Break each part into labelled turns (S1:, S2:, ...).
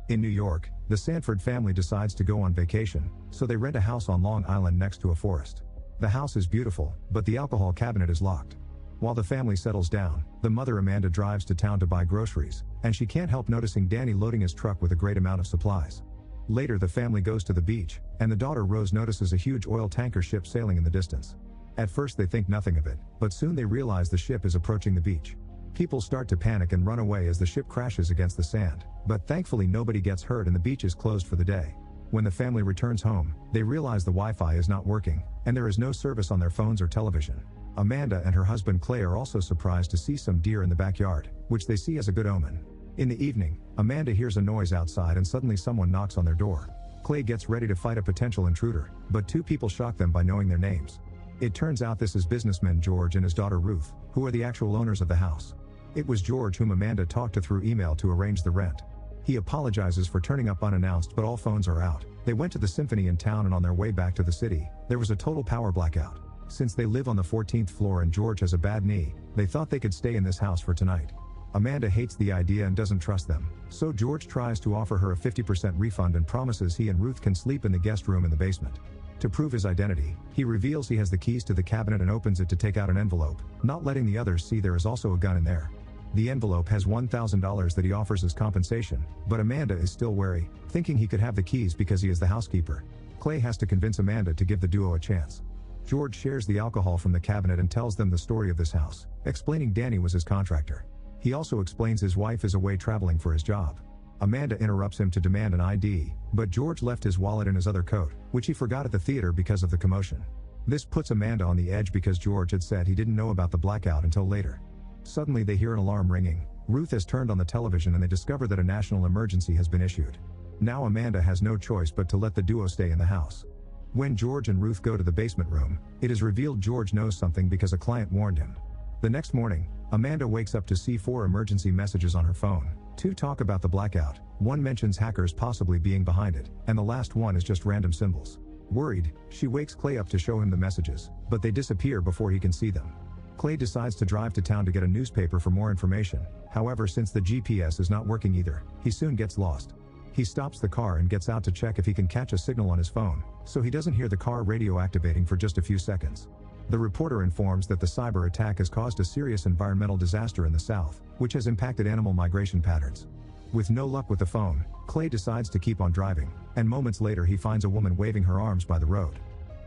S1: In New York, the Sanford family decides to go on vacation, so they rent a house on Long Island next to a forest. The house is beautiful, but the alcohol cabinet is locked. While the family settles down, the mother Amanda drives to town to buy groceries, and she can't help noticing Danny loading his truck with a great amount of supplies. Later the family goes to the beach, and the daughter Rose notices a huge oil tanker ship sailing in the distance. At first they think nothing of it, but soon they realize the ship is approaching the beach. People start to panic and run away as the ship crashes against the sand, but thankfully nobody gets hurt and the beach is closed for the day. When the family returns home, they realize the Wi-Fi is not working, and there is no service on their phones or television. Amanda and her husband Clay are also surprised to see some deer in the backyard, which they see as a good omen. In the evening, Amanda hears a noise outside and suddenly someone knocks on their door. Clay gets ready to fight a potential intruder, but two people shock them by knowing their names. It turns out this is businessmen George and his daughter Ruth, who are the actual owners of the house. It was George whom Amanda talked to through email to arrange the rent. He apologizes for turning up unannounced, but all phones are out. They went to the symphony in town, and on their way back to the city, there was a total power blackout. Since they live on the 14th floor and George has a bad knee, they thought they could stay in this house for tonight. Amanda hates the idea and doesn't trust them, so George tries to offer her a 50% refund and promises he and Ruth can sleep in the guest room in the basement. To prove his identity, he reveals he has the keys to the cabinet and opens it to take out an envelope, not letting the others see there is also a gun in there. The envelope has $1,000 that he offers as compensation, but Amanda is still wary, thinking he could have the keys because he is the housekeeper. Clay has to convince Amanda to give the duo a chance. George shares the alcohol from the cabinet and tells them the story of this house, explaining Danny was his contractor. He also explains his wife is away traveling for his job. Amanda interrupts him to demand an ID, but George left his wallet in his other coat, which he forgot at the theater because of the commotion. This puts Amanda on the edge because George had said he didn't know about the blackout until later. Suddenly they hear an alarm ringing. Ruth has turned on the television and they discover that a national emergency has been issued. Now Amanda has no choice but to let the duo stay in the house. When George and Ruth go to the basement room, it is revealed George knows something because a client warned him. The next morning, Amanda wakes up to see 4 emergency messages on her phone. 2 talk about the blackout, 1 mentions hackers possibly being behind it, and the last one is just random symbols. Worried, she wakes Clay up to show him the messages, but they disappear before he can see them. Clay decides to drive to town to get a newspaper for more information. However, since the GPS is not working either, he soon gets lost. He stops the car and gets out to check if he can catch a signal on his phone, so he doesn't hear the car radio activating for just a few seconds. The reporter informs that the cyber attack has caused a serious environmental disaster in the south, which has impacted animal migration patterns. With no luck with the phone, Clay decides to keep on driving, and moments later he finds a woman waving her arms by the road.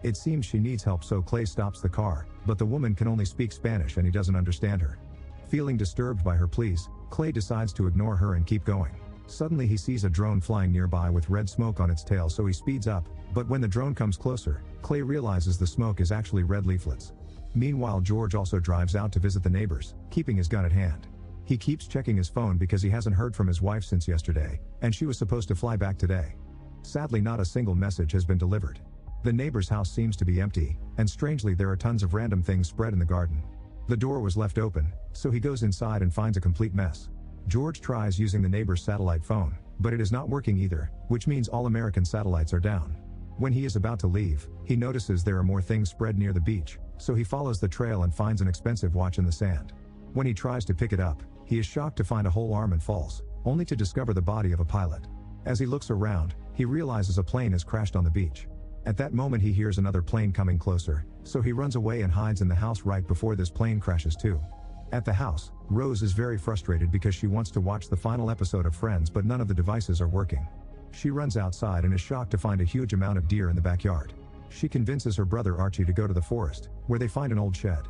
S1: It seems she needs help, so Clay stops the car, but the woman can only speak Spanish and he doesn't understand her. Feeling disturbed by her pleas, Clay decides to ignore her and keep going. Suddenly he sees a drone flying nearby with red smoke on its tail, so he speeds up, but when the drone comes closer, Clay realizes the smoke is actually red leaflets. Meanwhile, George also drives out to visit the neighbors, keeping his gun at hand. He keeps checking his phone because he hasn't heard from his wife since yesterday, and she was supposed to fly back today. Sadly, not a single message has been delivered. The neighbor's house seems to be empty, and strangely there are tons of random things spread in the garden. The door was left open, so he goes inside and finds a complete mess. George tries using the neighbor's satellite phone, but it is not working either, which means all American satellites are down. When he is about to leave, he notices there are more things spread near the beach, so he follows the trail and finds an expensive watch in the sand. When he tries to pick it up, he is shocked to find a whole arm and falls, only to discover the body of a pilot. As he looks around, he realizes a plane has crashed on the beach. At that moment he hears another plane coming closer, so he runs away and hides in the house right before this plane crashes too. At the house, Rose is very frustrated because she wants to watch the final episode of Friends, but none of the devices are working. She runs outside and is shocked to find a huge amount of deer in the backyard. She convinces her brother Archie to go to the forest, where they find an old shed.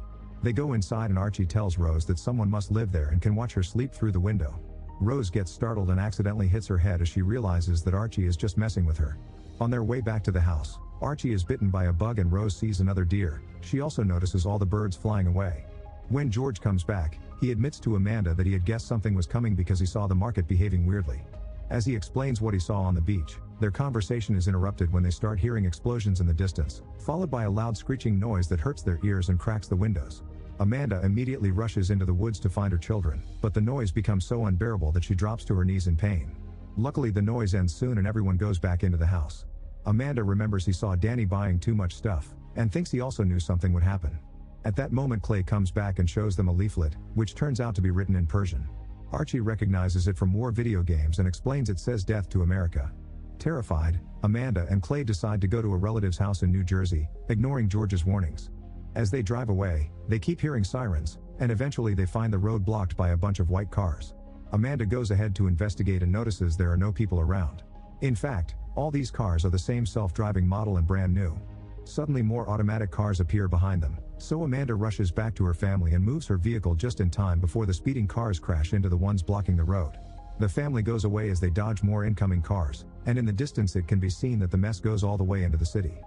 S1: They go inside and Archie tells Rose that someone must live there and can watch her sleep through the window. Rose gets startled and accidentally hits her head as she realizes that Archie is just messing with her. On their way back to the house, Archie is bitten by a bug and Rose sees another deer. She also notices all the birds flying away. When George comes back, he admits to Amanda that he had guessed something was coming because he saw the market behaving weirdly. As he explains what he saw on the beach, their conversation is interrupted when they start hearing explosions in the distance, followed by a loud screeching noise that hurts their ears and cracks the windows. Amanda immediately rushes into the woods to find her children, but the noise becomes so unbearable that she drops to her knees in pain. Luckily, the noise ends soon and everyone goes back into the house. Amanda remembers he saw Danny buying too much stuff, and thinks he also knew something would happen. At that moment Clay comes back and shows them a leaflet, which turns out to be written in Persian. Archie recognizes it from war video games and explains it says Death to America. Terrified, Amanda and Clay decide to go to a relative's house in New Jersey, ignoring George's warnings. As they drive away, they keep hearing sirens, and eventually they find the road blocked by a bunch of white cars. Amanda goes ahead to investigate and notices there are no people around. In fact, all these cars are the same self-driving model and brand new. Suddenly more automatic cars appear behind them, so Amanda rushes back to her family and moves her vehicle just in time before the speeding cars crash into the ones blocking the road. The family goes away as they dodge more incoming cars, and in the distance it can be seen that the mess goes all the way into the city.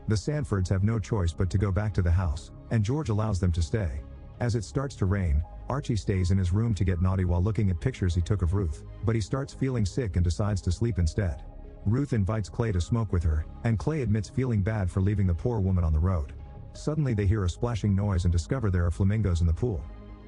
S1: The Sanfords have no choice but to go back to the house, and George allows them to stay. As it starts to rain, Archie stays in his room to get naughty while looking at pictures he took of Ruth, but he starts feeling sick and decides to sleep instead. Ruth invites Clay to smoke with her, and Clay admits feeling bad for leaving the poor woman on the road. Suddenly they hear a splashing noise and discover there are flamingos in the pool.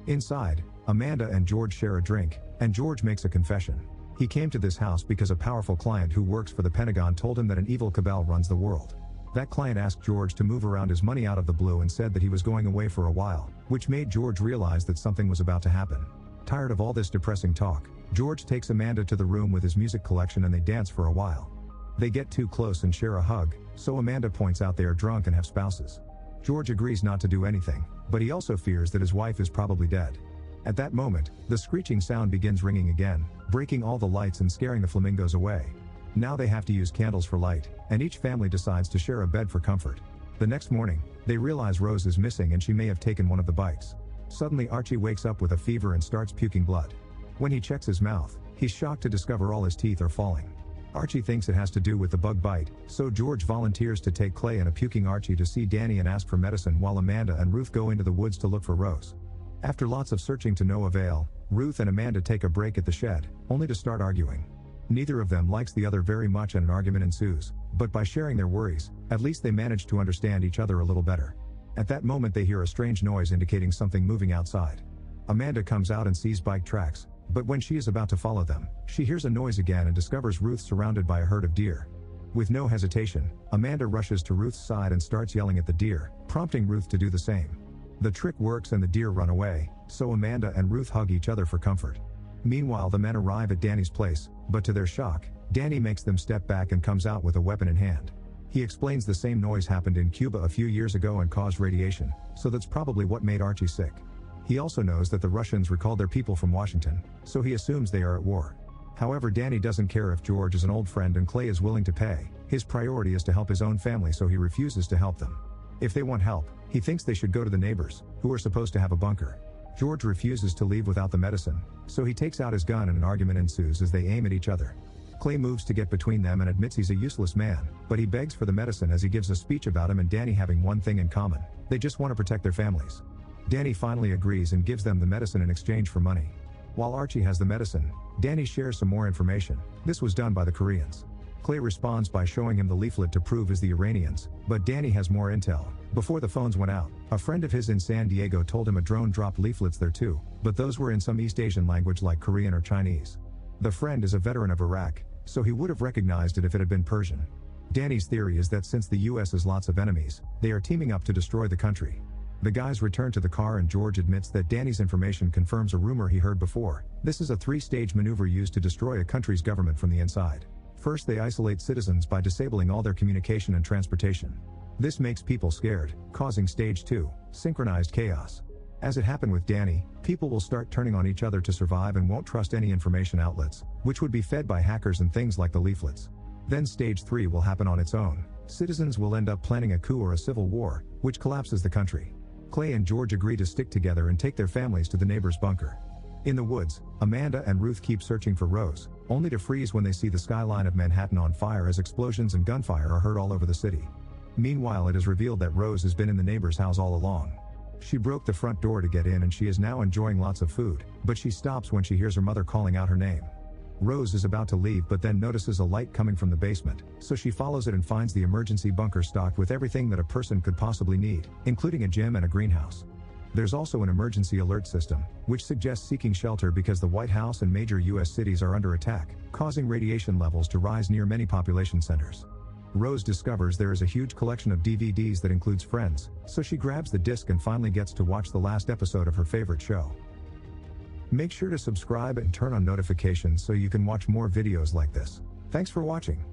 S1: Inside, Amanda and George share a drink, and George makes a confession. He came to this house because a powerful client who works for the Pentagon told him that an evil cabal runs the world. That client asked George to move around his money out of the blue and said that he was going away for a while, which made George realize that something was about to happen. Tired of all this depressing talk, George takes Amanda to the room with his music collection and they dance for a while. They get too close and share a hug, so Amanda points out they are drunk and have spouses. George agrees not to do anything, but he also fears that his wife is probably dead. At that moment, the screeching sound begins ringing again, breaking all the lights and scaring the flamingos away. Now they have to use candles for light, and each family decides to share a bed for comfort. The next morning, they realize Rose is missing and she may have taken one of the bikes. Suddenly Archie wakes up with a fever and starts puking blood. When he checks his mouth, he's shocked to discover all his teeth are falling. Archie thinks it has to do with the bug bite, so George volunteers to take Clay and a puking Archie to see Danny and ask for medicine while Amanda and Ruth go into the woods to look for Rose. After lots of searching to no avail, Ruth and Amanda take a break at the shed, only to start arguing. Neither of them likes the other very much and an argument ensues, but by sharing their worries, at least they manage to understand each other a little better. At that moment they hear a strange noise indicating something moving outside. Amanda comes out and sees bike tracks, but when she is about to follow them, she hears a noise again and discovers Ruth surrounded by a herd of deer. With no hesitation, Amanda rushes to Ruth's side and starts yelling at the deer, prompting Ruth to do the same. The trick works and the deer run away, so Amanda and Ruth hug each other for comfort. Meanwhile the men arrive at Danny's place, but to their shock, Danny makes them step back and comes out with a weapon in hand. He explains the same noise happened in Cuba a few years ago and caused radiation, so that's probably what made Archie sick. He also knows that the Russians recalled their people from Washington, so he assumes they are at war. However, Danny doesn't care if George is an old friend and Clay is willing to pay. His priority is to help his own family, so he refuses to help them. If they want help, he thinks they should go to the neighbors, who are supposed to have a bunker. George refuses to leave without the medicine, so he takes out his gun and an argument ensues as they aim at each other. Clay moves to get between them and admits he's a useless man, but he begs for the medicine as he gives a speech about him and Danny having one thing in common: they just want to protect their families. Danny finally agrees and gives them the medicine in exchange for money. While Archie has the medicine, Danny shares some more information. This was done by the Koreans. Clay responds by showing him the leaflet to prove is the Iranians, but Danny has more intel. Before the phones went out, a friend of his in San Diego told him a drone dropped leaflets there too, but those were in some East Asian language like Korean or Chinese. The friend is a veteran of Iraq, so he would have recognized it if it had been Persian. Danny's theory is that since the US has lots of enemies, they are teaming up to destroy the country. The guys return to the car and George admits that Danny's information confirms a rumor he heard before. This is a three-stage maneuver used to destroy a country's government from the inside. First, they isolate citizens by disabling all their communication and transportation. This makes people scared, causing stage 2, synchronized chaos. As it happened with Danny, people will start turning on each other to survive and won't trust any information outlets, which would be fed by hackers and things like the leaflets. Then stage 3 will happen on its own. Citizens will end up planning a coup or a civil war, which collapses the country. Clay and George agree to stick together and take their families to the neighbor's bunker. In the woods, Amanda and Ruth keep searching for Rose, only to freeze when they see the skyline of Manhattan on fire as explosions and gunfire are heard all over the city. Meanwhile, it is revealed that Rose has been in the neighbor's house all along. She broke the front door to get in and she is now enjoying lots of food, but she stops when she hears her mother calling out her name. Rose is about to leave but then notices a light coming from the basement, so she follows it and finds the emergency bunker stocked with everything that a person could possibly need, including a gym and a greenhouse. There's also an emergency alert system, which suggests seeking shelter because the White House and major US cities are under attack, causing radiation levels to rise near many population centers. Rose discovers there is a huge collection of DVDs that includes Friends, so she grabs the disc and finally gets to watch the last episode of her favorite show. Make sure to subscribe and turn on notifications so you can watch more videos like this. Thanks for watching.